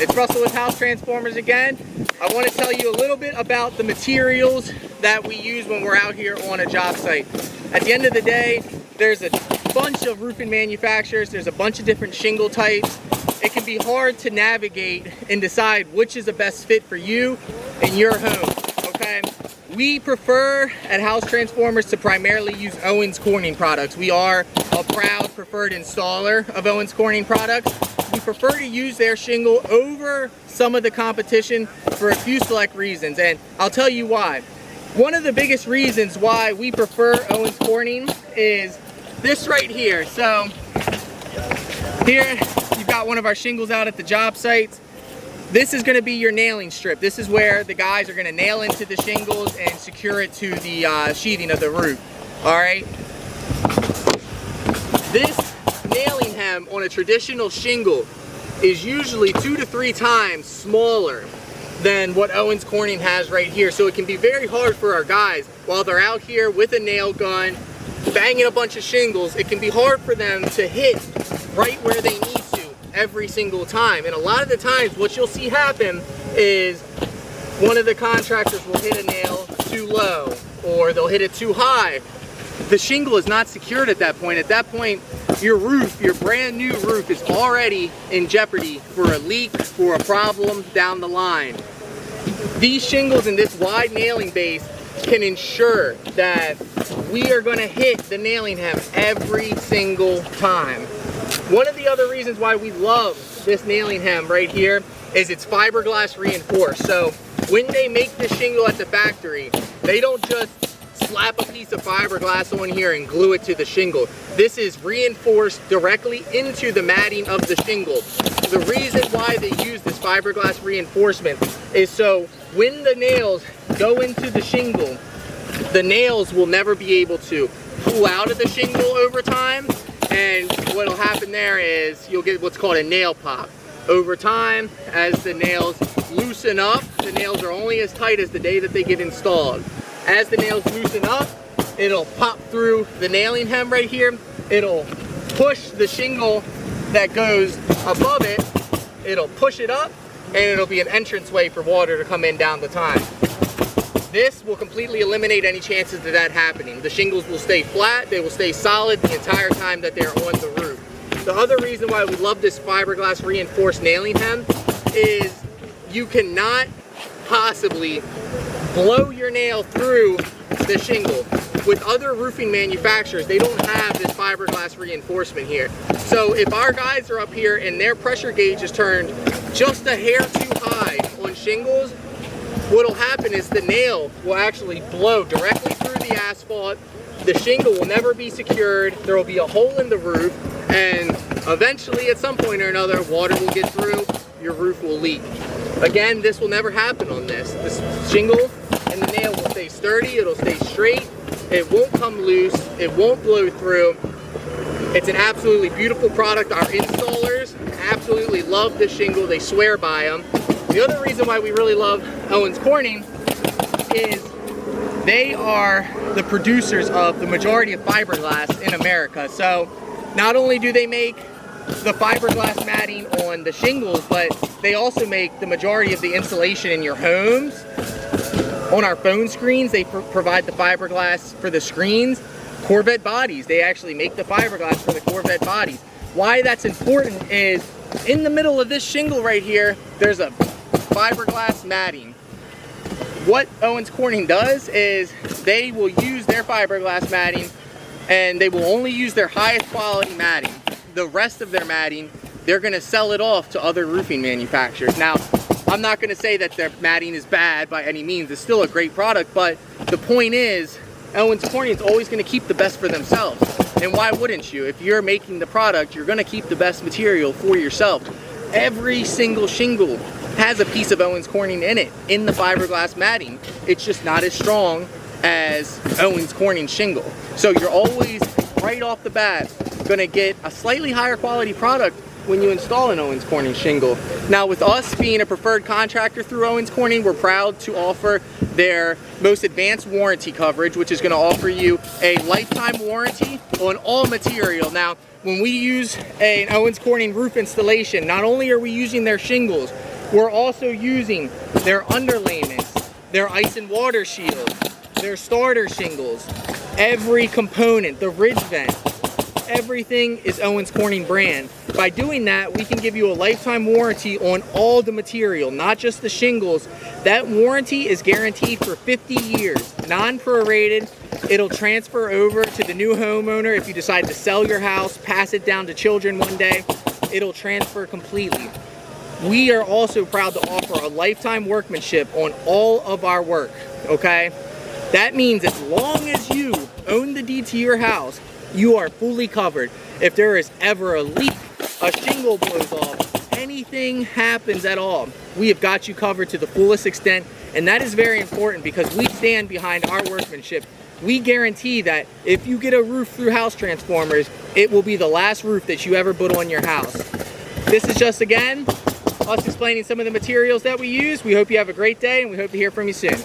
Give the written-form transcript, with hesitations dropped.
It's Russell with House Transformers again. I want to tell you a little bit about the materials that we use when we're out here on a job site. At the end of the day, there's a bunch of roofing manufacturers, there's a bunch of different shingle types. It can be hard to navigate and decide which is the best fit for you and your home, okay? We prefer at House Transformers to primarily use Owens Corning products. We are a proud preferred installer of Owens Corning products. We prefer to use their shingle over some of the competition for a few select reasons, and I'll tell you why. One of the biggest reasons why we prefer Owens Corning is this right here. So here you've got one of our shingles out at the job sites. This is going to be your nailing strip. This is where the guys are going to nail into the shingles and secure it to the sheathing of the roof. All right. This nailing hem on a traditional shingle is usually 2 to 3 times smaller than what Owens Corning has right here. So it can be very hard for our guys while they're out here with a nail gun, banging a bunch of shingles. It can be hard for them to hit right where they need to every single time. And a lot of the times what you'll see happen is one of the contractors will hit a nail too low or they'll hit it too high. The shingle is not secured at that point. At that point, your roof, your brand new roof, is already in jeopardy for a leak, for a problem down the line. These shingles in this wide nailing base can ensure that we are going to hit the nailing hem every single time. One of the other reasons why we love this nailing hem right here is it's fiberglass reinforced. So when they make this shingle at the factory, they don't just slap a piece of fiberglass on here and glue it to the shingle. This is reinforced directly into the matting of the shingle. The reason why they use this fiberglass reinforcement is so when the nails go into the shingle, the nails will never be able to pull out of the shingle over time, and what will happen there is you'll get what's called a nail pop. Over time, as the nails loosen up, the nails are only as tight as the day that they get installed. As the nails loosen up, it'll pop through the nailing hem right here. It'll push the shingle that goes above it. It'll push it up, and it'll be an entranceway for water to come in down the time. This will completely eliminate any chances of that happening. The shingles will stay flat, they will stay solid the entire time that they're on the roof. The other reason why we love this fiberglass reinforced nailing hem is you cannot possibly blow your nail through the shingle. With other roofing manufacturers, they don't have this fiberglass reinforcement here. So if our guys are up here and their pressure gauge is turned just a hair too high on shingles, what will happen is the nail will actually blow directly through the asphalt. The shingle will never be secured. There will be a hole in the roof, and eventually at some point or another, water will get through, your roof will leak. Again, this will never happen on this. This shingle and the nail will stay sturdy, it'll stay straight, it won't come loose, it won't blow through. It's an absolutely beautiful product. Our installers absolutely love this shingle, they swear by them. The other reason why we really love Owens Corning is they are the producers of the majority of fiberglass in America. So not only do they make the fiberglass matting on the shingles, but they also make the majority of the insulation in your homes. On our phone screens, they provide the fiberglass for the screens. Corvette bodies, they actually make the fiberglass for the Corvette bodies. Why that's important is in the middle of this shingle right here, there's a fiberglass matting. What Owens Corning does is they will use their fiberglass matting and they will only use their highest quality matting. The rest of their matting, they're going to sell it off to other roofing manufacturers. Now, I'm not going to say that their matting is bad by any means. It's still a great product, but the point is Owens Corning is always going to keep the best for themselves. And why wouldn't you? If you're making the product, you're going to keep the best material for yourself. Every single shingle has a piece of Owens Corning in it, in the fiberglass matting. It's just not as strong as Owens Corning shingle. So you're always, right off the bat, going to get a slightly higher quality product when you install an Owens Corning shingle. Now, with us being a preferred contractor through Owens Corning, we're proud to offer their most advanced warranty coverage, which is going to offer you a lifetime warranty on all material. Now, when we use an Owens Corning roof installation, not only are we using their shingles, We're also using their underlayments, their ice and water shields, their starter shingles, every component, the ridge vent, everything is Owens Corning brand. By doing that, we can give you a lifetime warranty on all the material, not just the shingles. That warranty is guaranteed for 50 years, non-prorated. It'll transfer over to the new homeowner if you decide to sell your house, pass it down to children one day. It'll transfer completely. We are also proud to offer a lifetime workmanship on all of our work, okay? That means as long as you own the deed to your house, you are fully covered. If there is ever a leak, a shingle blows off, anything happens at all, we have got you covered to the fullest extent, and that is very important because we stand behind our workmanship. We guarantee that if you get a roof through House Transformers, it will be the last roof that you ever put on your house. This is just, again, us explaining some of the materials that we use. We hope you have a great day, and we hope to hear from you soon.